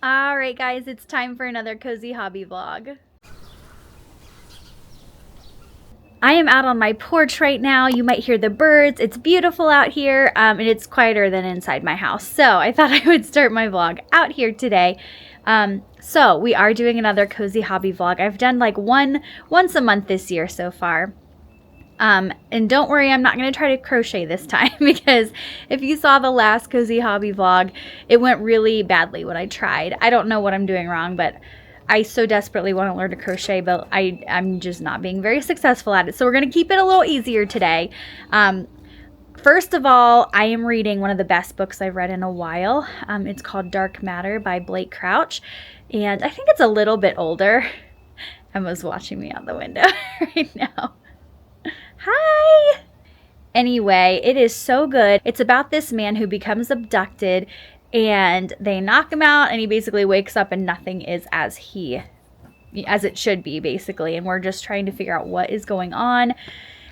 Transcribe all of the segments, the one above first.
All right, guys, it's time for another cozy hobby vlog. I am out on my porch right now. You might hear the birds. It's beautiful out here, and it's quieter than inside my house. So I thought I would start my vlog out here today. So we are doing another cozy hobby vlog. I've done like once a month this year so far. And don't worry, I'm not going to try to crochet this time because if you saw the last cozy hobby vlog, it went really badly when I tried. I don't know what I'm doing wrong, but I so desperately want to learn to crochet, but I'm just not being very successful at it. So we're going to keep it a little easier today. First of all, I am reading one of the best books I've read in a while. It's called Dark Matter by Blake Crouch, and I think it's a little bit older. Emma's watching me out the window right now. Hi! Anyway, it is so good. It's about this man who becomes abducted and they knock him out and he basically wakes up and nothing is as it should be, basically. And we're just trying to figure out what is going on.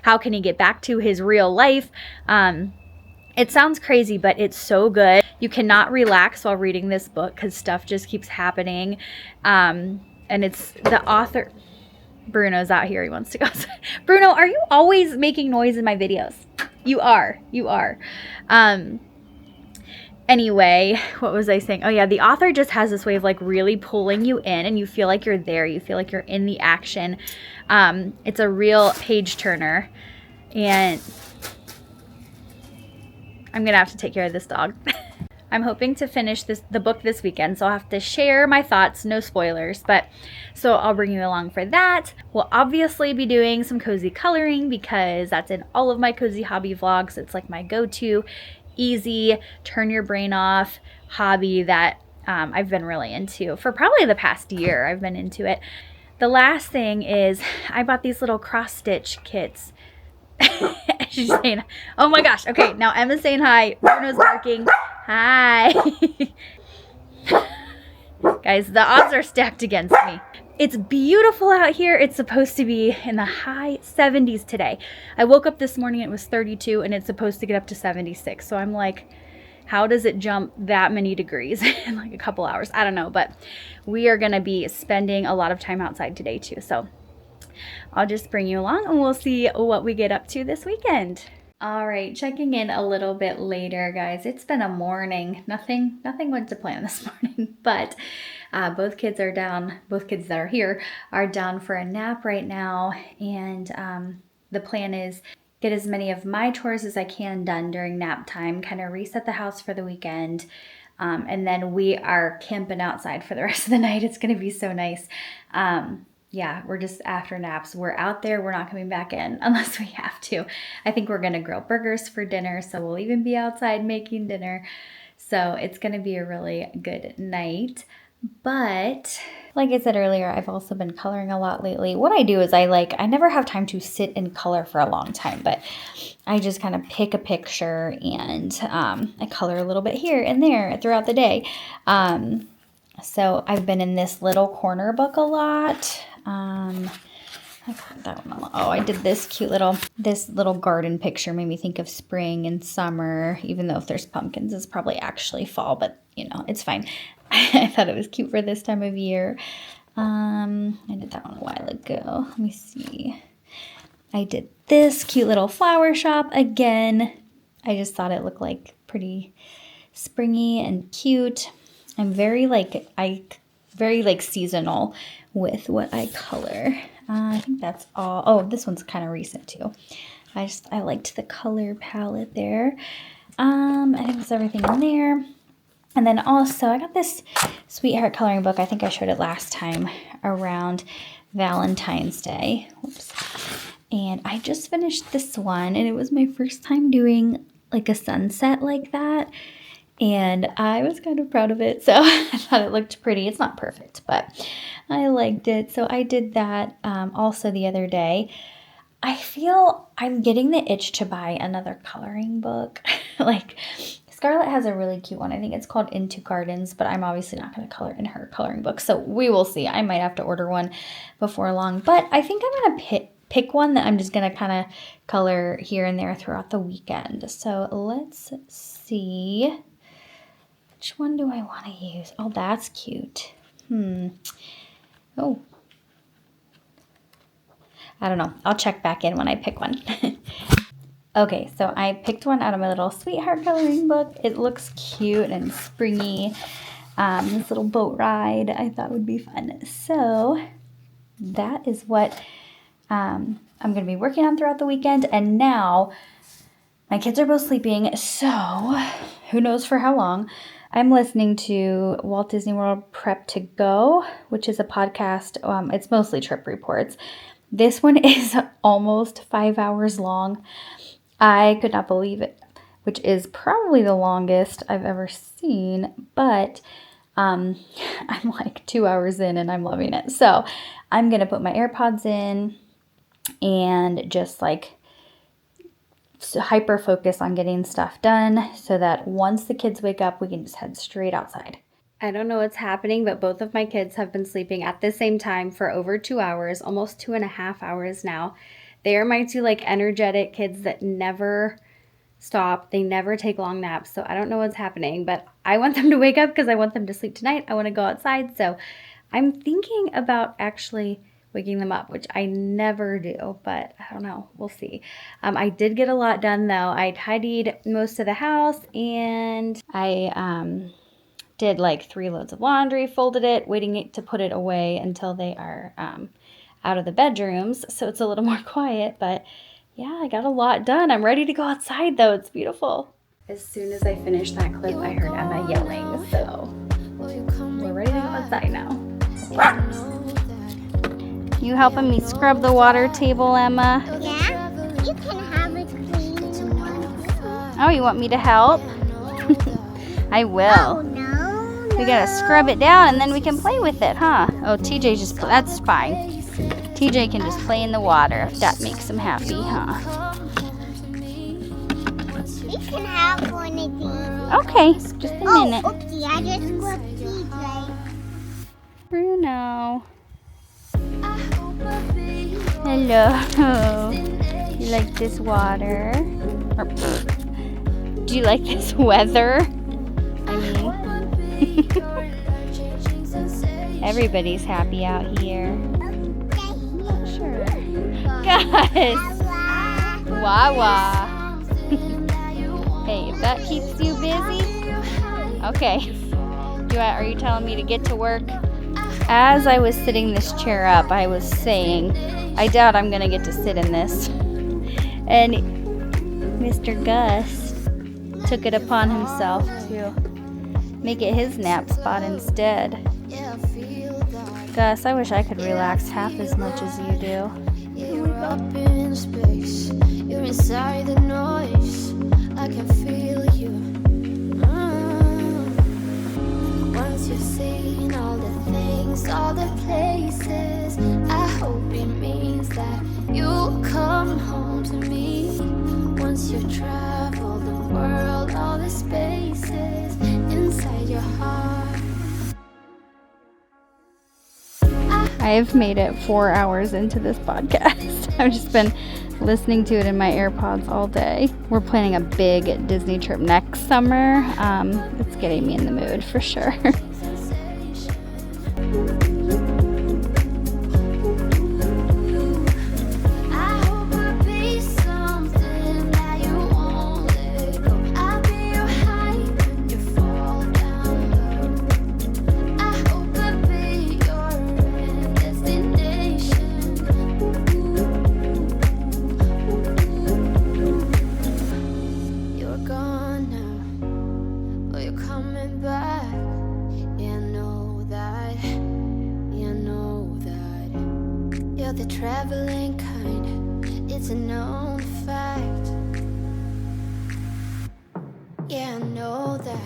How can he get back to his real life? It sounds crazy, but it's so good. You cannot relax while reading this book because stuff just keeps happening. And it's the author... Bruno's out here. He wants to go. Bruno, are you always making noise in my videos? You are. Anyway, what was I saying? Oh yeah, the author just has this way of like really pulling you in and you feel like you're there. You feel like you're in the action. It's a real page turner. And I'm going to have to take care of this dog. I'm hoping to finish the book this weekend, so I'll have to share my thoughts, no spoilers, but so I'll bring you along for that. We'll obviously be doing some cozy coloring because that's in all of my cozy hobby vlogs. It's like my go-to, easy, turn your brain off hobby that I've been really into for probably the past year. I've been into it. The last thing is I bought these little cross-stitch kits. She's saying, oh my gosh. Okay, now Emma's saying hi. Bruno's barking. Hi. Guys, the odds are stacked against me. It's beautiful out here. It's supposed to be in the high 70s today. I woke up this morning, it was 32, and it's supposed to get up to 76. So I'm like, how does it jump that many degrees in like a couple hours? I don't know, but we are going to be spending a lot of time outside today too. So I'll just bring you along and we'll see what we get up to this weekend. All right, checking in a little bit later, guys. It's been a morning. Nothing went to plan this morning, but both kids are down. Both kids that are here are down for a nap right now, and the plan is get as many of my chores as I can done during nap time, kind of reset the house for the weekend, and then we are camping outside for the rest of the night. It's going to be so nice. Yeah, we're just after naps. We're out there. We're not coming back in unless we have to. I think we're going to grill burgers for dinner. So we'll even be outside making dinner. So it's going to be a really good night. But like I said earlier, I've also been coloring a lot lately. What I do is I never have time to sit and color for a long time, but I just kind of pick a picture and I color a little bit here and there throughout the day. So I've been in this little corner book a lot. I got that one. Oh, I did this little garden picture made me think of spring and summer, even though if there's pumpkins, it's probably actually fall, but you know, it's fine. I thought it was cute for this time of year. I did that one a while ago. Let me see. I did this cute little flower shop again. I just thought it looked like pretty springy and cute. I'm very seasonal with what I color. I think that's all. Oh, this one's kind of recent too. I liked the color palette there. I think that's everything in there. And then also I got this Sweetheart coloring book. I think I showed it last time around Valentine's Day. Whoops. And I just finished this one and it was my first time doing like a sunset like that. And I was kind of proud of it, so I thought it looked pretty. It's not perfect, but I liked it. So I did that also the other day. I feel I'm getting the itch to buy another coloring book. Like, Scarlett has a really cute one. I think it's called Into Gardens, but I'm obviously not going to color in her coloring book. So we will see. I might have to order one before long. But I think I'm going to pick one that I'm just going to kind of color here and there throughout the weekend. So let's see Which one do I want to use? Oh, that's cute. Oh. I don't know. I'll check back in when I pick one. Okay, so I picked one out of my little sweetheart coloring book. It looks cute and springy. This little boat ride I thought would be fun. So that is what I'm going to be working on throughout the weekend. And now my kids are both sleeping, so who knows for how long. I'm listening to Walt Disney World Prep to Go, which is a podcast. It's mostly trip reports. This one is almost 5 hours long. I could not believe it, which is probably the longest I've ever seen, but I'm like 2 hours in and I'm loving it. So I'm going to put my AirPods in and just like hyper focus on getting stuff done so that once the kids wake up, we can just head straight outside. I don't know what's happening, but both of my kids have been sleeping at the same time for over 2 hours, almost 2.5 hours now. They are my two like energetic kids that never stop. They never take long naps. So I don't know what's happening, but I want them to wake up because I want them to sleep tonight. I want to go outside. So I'm thinking about actually waking them up, which I never do, but I don't know. We'll see. I did get a lot done though. I tidied most of the house and I did like 3 loads of laundry, folded it, waiting to put it away until they are out of the bedrooms, so it's a little more quiet, but yeah, I got a lot done. I'm ready to go outside though. It's beautiful. As soon as I finished that clip, I heard Emma yelling, so we're ready to go outside now. You helping me scrub the water table, Emma? Yeah, you can have it clean. Oh, you want me to help? I will. Oh, no. We gotta scrub it down and then we can play with it, huh? Oh, TJ just, that's fine. TJ can just play in the water if that makes him happy, huh? You can have one of these. Okay, just a minute. Oh, oopsie, I just squished TJ. Bruno. Hello. You like this water? Or, do you like this weather? I mean, everybody's happy out here. Sure. Guys. Wawa. Hey, if that keeps you busy. Okay. Are you telling me to get to work? As I was sitting this chair up, I was saying, I doubt I'm going to get to sit in this. And Mr. Gus took it upon himself to make it his nap spot instead. Gus, I wish I could relax half as much as you do. You're up in space, you're inside the noise, I can feel you. Once you've seen all the things, all the places, I hope it means that you'll come home to me. Once you've traveled the world, all the spaces inside your heart. I've made it 4 hours into this podcast. I've just been listening to it in my AirPods all day. We're planning a big Disney trip next summer. It's getting me in the mood for sure. The traveling kind, it's a known fact. Yeah, I know that.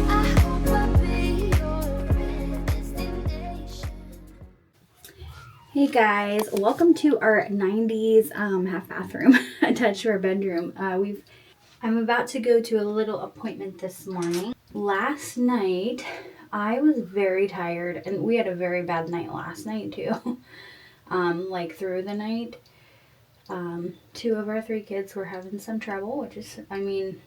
I hope I'll be your destination. Hey guys, welcome to our 90s half bathroom attached to our bedroom. I'm about to go to a little appointment this morning. Last night, I was very tired, and we had a very bad night last night too. Like through the night, 2 of our 3 kids were having some trouble, which is, I mean,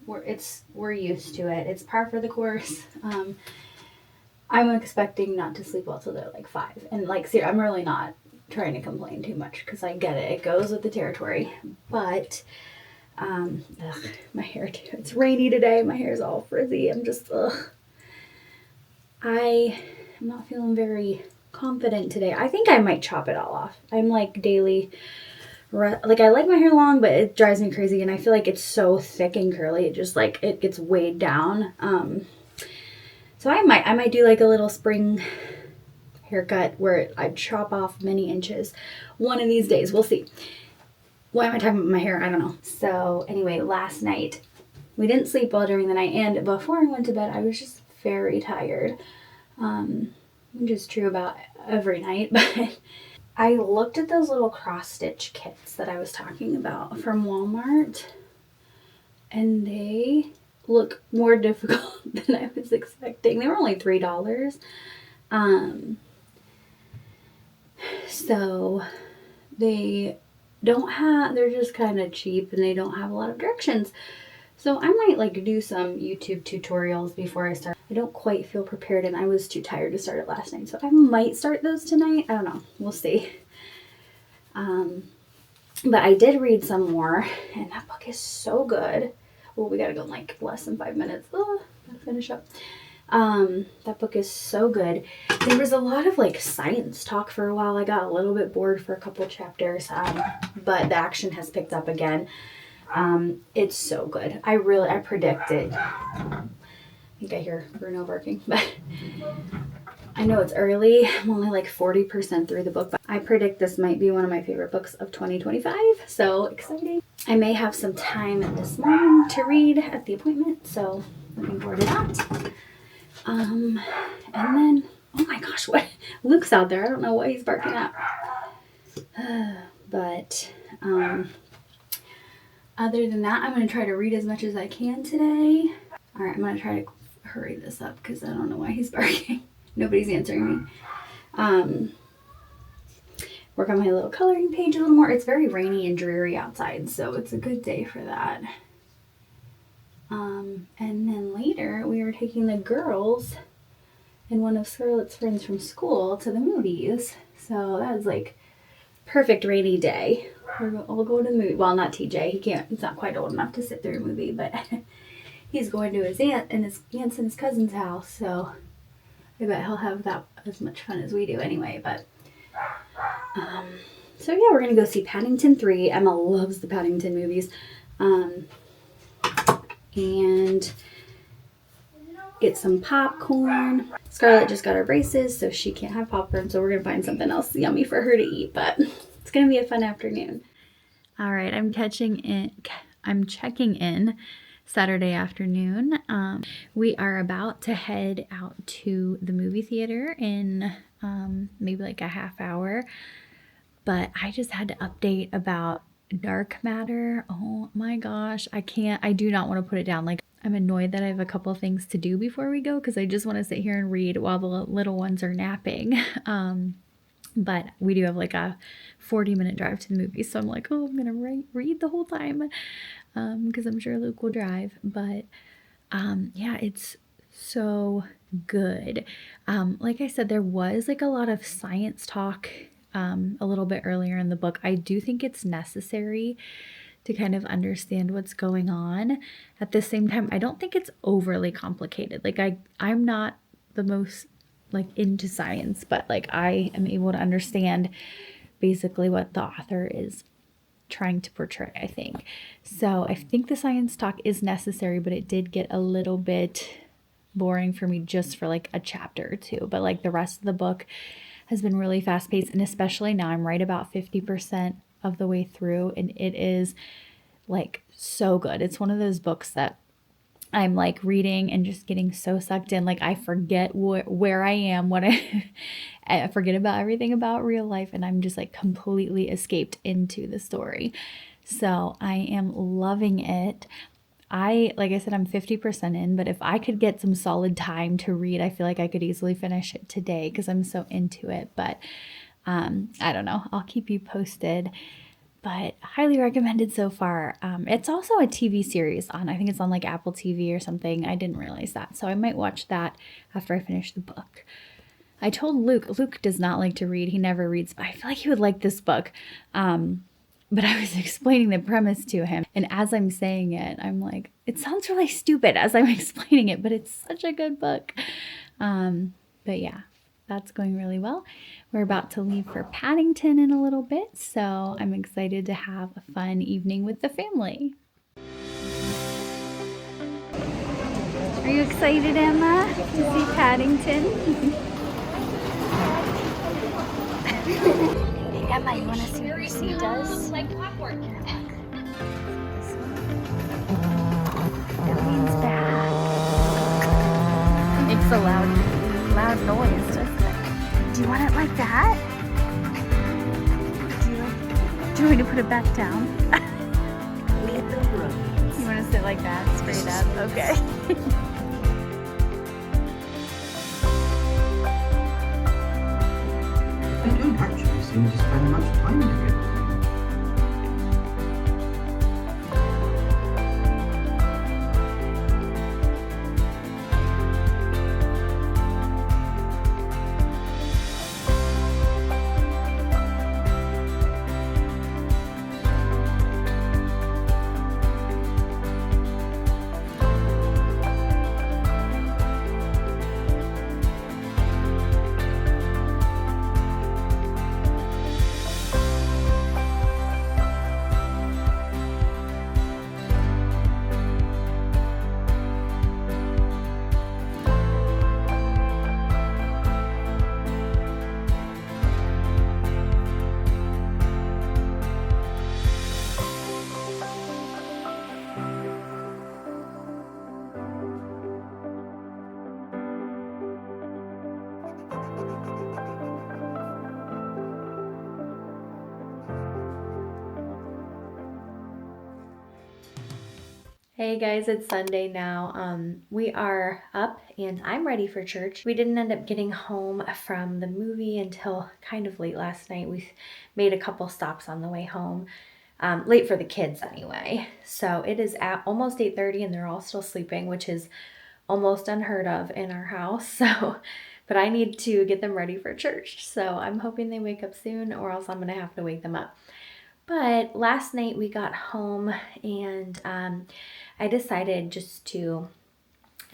we're used to it. It's par for the course. I'm expecting not to sleep well till they're like 5. And like, see, I'm really not trying to complain too much because I get it. It goes with the territory. But, my hair too. It's rainy today. My hair's all frizzy. I'm just, I'm not feeling very confident today. I think I might chop it all off. I'm like daily, like I like my hair long, but it drives me crazy. And I feel like it's so thick and curly. It just like, it gets weighed down. So I might do like a little spring haircut where I chop off many inches one of these days. We'll see. Why am I talking about my hair? I don't know. So anyway, last night we didn't sleep well during the night, and before I went to bed, I was just very tired. Which is true about every night, but I looked at those little cross stitch kits that I was talking about from Walmart, and they look more difficult than I was expecting. They were only $3. So they don't have, they're just kind of cheap and they don't have a lot of directions. So I might like do some YouTube tutorials before I start. I don't quite feel prepared and I was too tired to start it last night. So I might start those tonight. I don't know. We'll see. But I did read some more and that book is so good. Well, we gotta go in like less than 5 minutes. Oh, gotta finish up. That book is so good. There was a lot of like science talk for a while. I got a little bit bored for a couple chapters, but the action has picked up again. It's so good. I predict it. I think I hear Bruno barking, but I know it's early. I'm only like 40% through the book, but I predict this might be one of my favorite books of 2025. So exciting. I may have some time this morning to read at the appointment, so looking forward to that. And then, oh my gosh, what? Luke's out there. I don't know what he's barking at. But, other than that, I'm going to try to read as much as I can today. All right, I'm going to try to hurry this up because I don't know why he's barking. Nobody's answering me. Work on my little coloring page a little more. It's very rainy and dreary outside, so it's a good day for that. And then later we are taking the girls and one of Scarlett's friends from school to the movies. So that was like perfect rainy day. We'll go to the movie. Well, not TJ. He's not quite old enough to sit through a movie, but he's going to his aunt's and his cousin's house. So I bet he'll have that as much fun as we do anyway. But, so yeah, we're going to go see Paddington 3. Emma loves the Paddington movies. And get some popcorn. Scarlett just got her braces, so she can't have popcorn, so we're gonna find something else yummy for her to eat, but it's gonna be a fun afternoon. All right, I'm checking in Saturday afternoon. We are about to head out to the movie theater in maybe like a half hour, but I just had to update about dark matter. Oh my gosh, I do not want to put it down. Like, I'm annoyed that I have a couple things to do before we go because I just want to sit here and read while the little ones are napping. But we do have like a 40-minute drive to the movies, so I'm like, oh, I'm gonna read the whole time because I'm sure Luke will drive. But yeah, it's so good. Like I said, there was like a lot of science talk a little bit earlier in the book. I do think it's necessary to kind of understand what's going on. At the same time, I don't think it's overly complicated. Like I'm not the most like into science, but like I am able to understand basically what the author is trying to portray, I think. So I think the science talk is necessary, but it did get a little bit boring for me just for like a chapter or two. But like the rest of the book has been really fast paced, and especially now I'm right about 50% of the way through, and it is like so good. It's one of those books that I'm like reading and just getting so sucked in. Like I forget where I am, I forget about everything about real life, and I'm just like completely escaped into the story. So I am loving it. Like I said, I'm 50% in, but if I could get some solid time to read, I feel like I could easily finish it today because I'm so into it. But I don't know. I'll keep you posted. but highly recommended so far. It's also a TV series on, I think it's on like Apple TV or something. I didn't realize that. So I might watch that after I finish the book. I told Luke does not like to read. He never reads, but I feel like he would like this book. But I was explaining the premise to him. And as I'm saying it, I'm like, it sounds really stupid as I'm explaining it, but it's such a good book. But yeah, that's going really well. We're about to leave for Paddington in a little bit, so I'm excited to have a fun evening with the family. Are you excited, Emma, to see Paddington? Hey, Emma, you want to see what Lucy does? Like clockwork. It leans back. It makes a loud noise, doesn't it? Do you want it like that? Do you want me to put it back down? You want to sit like that, straight up? Okay. They don't actually seem to spend much time together. Hey guys, it's Sunday now. We are up and I'm ready for church. We didn't end up getting home from the movie until kind of late last night. We made a couple stops on the way home. Late for the kids anyway. So it is at almost 8:30 and they're all still sleeping, which is almost unheard of in our house. So, but I need to get them ready for church. So I'm hoping they wake up soon or else I'm gonna have to wake them up. But last night we got home and I decided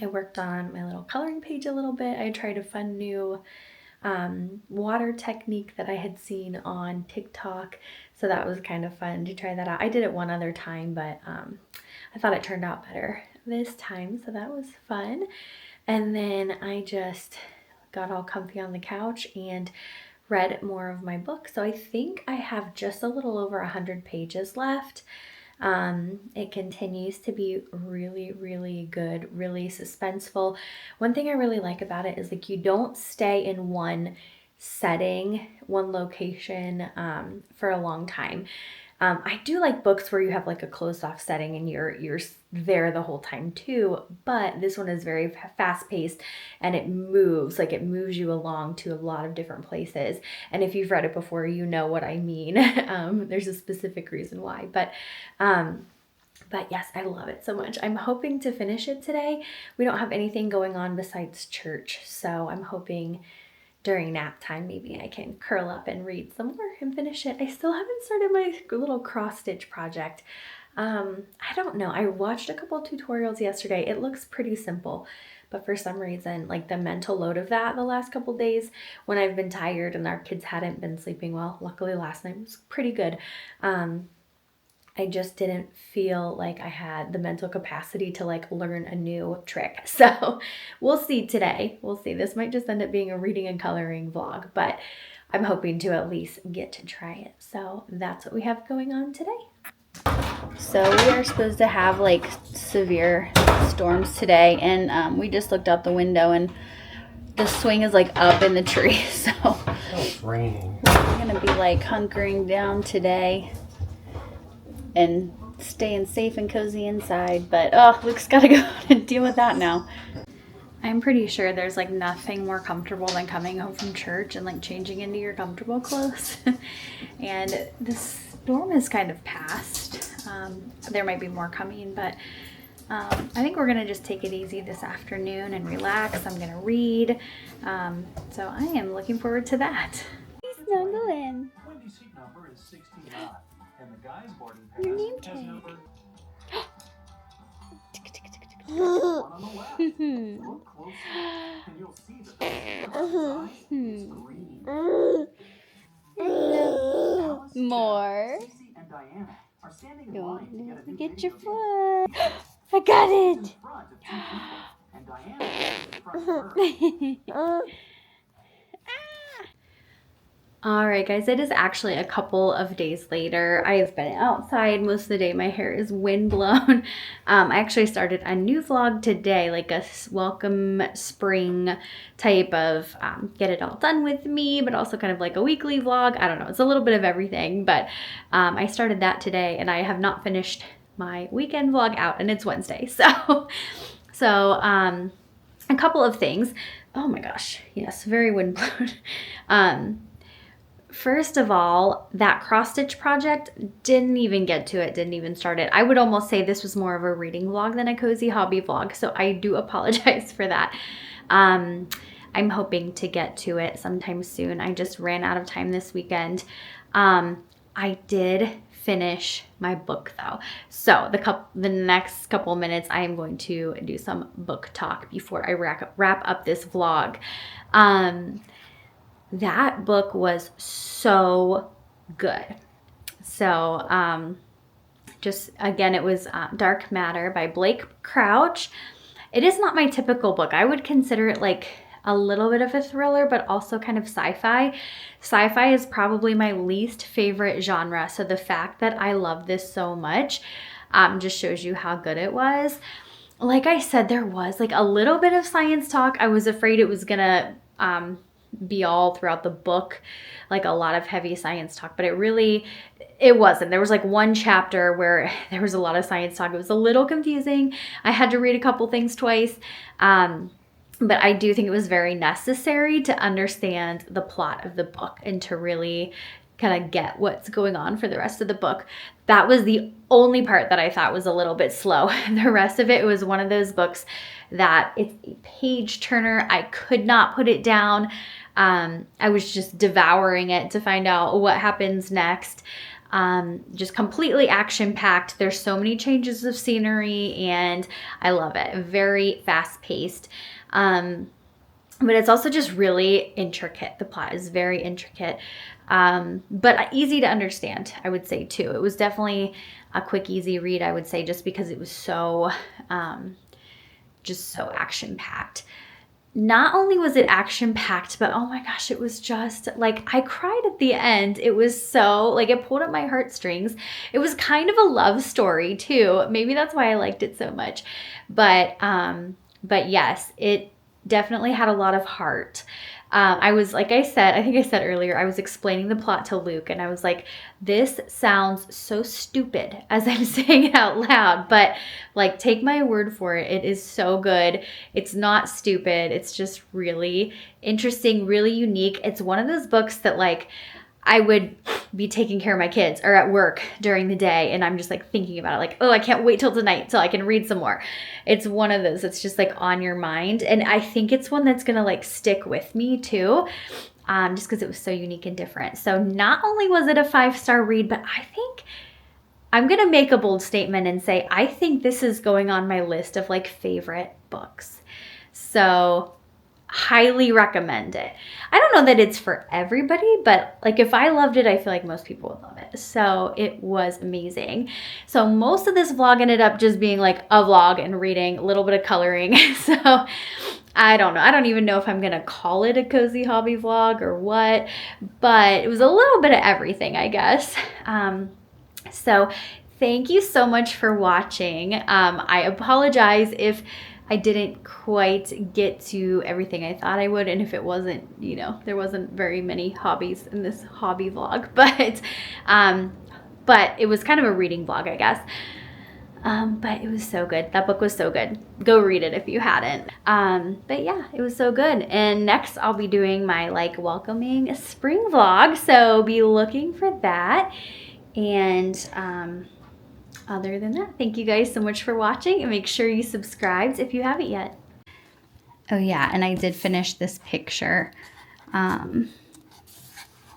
I worked on my little coloring page a little bit. I tried a fun new water technique that I had seen on TikTok. So that was kind of fun to try that out. I did it one other time, but I thought it turned out better this time. So that was fun. And then I just got all comfy on the couch and read more of my book. So I think I have just a little over 100 pages left. It continues to be really, really good, really suspenseful. One thing I really like about it is like you don't stay in one setting, one location for a long time. I do like books where you have like a closed off setting and you're there the whole time too, but this one is very fast paced and it moves you along to a lot of different places. And if you've read it before, you know what I mean. There's a specific reason why, but yes, I love it so much. I'm hoping to finish it today. We don't have anything going on besides church, so I'm hoping during nap time, maybe I can curl up and read some more and finish it. I still haven't started my little cross stitch project. I don't know. I watched a couple tutorials yesterday. It looks pretty simple, but for some reason, like the mental load of that the last couple days when I've been tired and our kids hadn't been sleeping well, luckily last night was pretty good. I just didn't feel like I had the mental capacity to like learn a new trick. So we'll see today. We'll see. This might just end up being a reading and coloring vlog, but I'm hoping to at least get to try it. So that's what we have going on today. So we are supposed to have like severe storms today, and we just looked out the window and the swing is like up in the tree. So It's raining. we're gonna be like hunkering down today and staying safe and cozy inside, but Luke's gotta go and deal with that now. I'm pretty sure there's like nothing more comfortable than coming home from church and like changing into your comfortable clothes. And this storm has kind of passed. There might be more coming, but I think we're gonna just take it easy this afternoon and relax. I'm gonna read. So I am looking forward to that. Snuggle in. Wendy's seat number is 69, and the guy's boarding Your pass name has tag. number one on the left. Look closer, and you'll see that the sign is green. Alice, More. Jack, Cece, and Diana are standing in line to get a new Get your video game. foot. I got In it. front of two people, and Diana is in front of her. All right, guys, it is actually a couple of days later. I have been outside most of the day. My hair is windblown. I actually started a new vlog today, like a welcome spring type of get it all done with me, but also kind of like a weekly vlog. I don't know. It's a little bit of everything, but I started that today, and I have not finished my weekend vlog out, and it's Wednesday. So a couple of things. Oh my gosh. Yes, very windblown. First of all, that cross stitch project, didn't even get to it, didn't even start it. I would almost say this was more of a reading vlog than a cozy hobby vlog, so I do apologize for that. I'm hoping to get to it sometime soon. I just ran out of time this weekend. I did finish my book though. So the next couple minutes, I am going to do some book talk before I wrap up this vlog. That book was so good. So just again, it was Dark Matter by Blake Crouch. It is not my typical book. I would consider it like a little bit of a thriller, but also kind of sci-fi. Sci-fi is probably my least favorite genre. So the fact that I love this so much just shows you how good it was. Like I said, there was like a little bit of science talk. I was afraid it was gonna be all throughout the book, like a lot of heavy science talk, but it wasn't. There was like one chapter where there was a lot of science talk. It was a little confusing. I had to read a couple things twice. But I do think it was very necessary to understand the plot of the book and to really kind of get what's going on for the rest of the book. That was the only part that I thought was a little bit slow. The rest of it was one of those books that it's a page turner. I could not put it down. I was just devouring it to find out what happens next. Just completely action-packed. There's so many changes of scenery and I love it. Very fast-paced. But it's also just really intricate. The plot is very intricate, but easy to understand, I would say too. It was definitely a quick, easy read, I would say, just because it was so, just so action-packed. Not only was it action-packed, but oh my gosh, it was just like, I cried at the end. It was so, like, it pulled at my heartstrings. It was kind of a love story too. Maybe that's why I liked it so much. But yes, it definitely had a lot of heart. I was, like I said, I think I said earlier, I was explaining the plot to Luke and I was like, this sounds so stupid as I'm saying it out loud, but like, take my word for it. It is so good. It's not stupid. It's just really interesting, really unique. It's one of those books that like, I would be taking care of my kids or at work during the day and I'm just like thinking about it like, oh, I can't wait till tonight till I can read some more. It's one of those, it's just like on your mind. And I think it's one that's gonna like stick with me too, just because it was so unique and different. So not only was it a 5-star read, but I think I'm gonna make a bold statement and say, I think this is going on my list of like favorite books. So highly recommend it. I don't know that it's for everybody, but like if I loved it, I feel like most people would love it. So it was amazing. So most of this vlog ended up just being like a vlog and reading, a little bit of coloring. So I don't know. I don't even know if I'm going to call it a cozy hobby vlog or what, but it was a little bit of everything, I guess. So thank you so much for watching. I apologize if I didn't quite get to everything I thought I would, and if it wasn't, you know, there wasn't very many hobbies in this hobby vlog, but it was kind of a reading vlog, I guess. But it was so good. That book was so good. Go read it if you hadn't. But yeah, it was so good. And next I'll be doing my like welcoming spring vlog, so be looking for that. And other than that, thank you guys so much for watching, and make sure you subscribed if you haven't yet. Oh yeah, and I did finish this picture.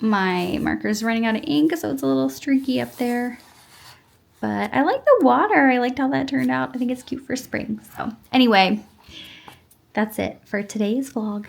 My marker's running out of ink, so it's a little streaky up there. But I like the water. I liked how that turned out. I think it's cute for spring. So anyway, that's it for today's vlog.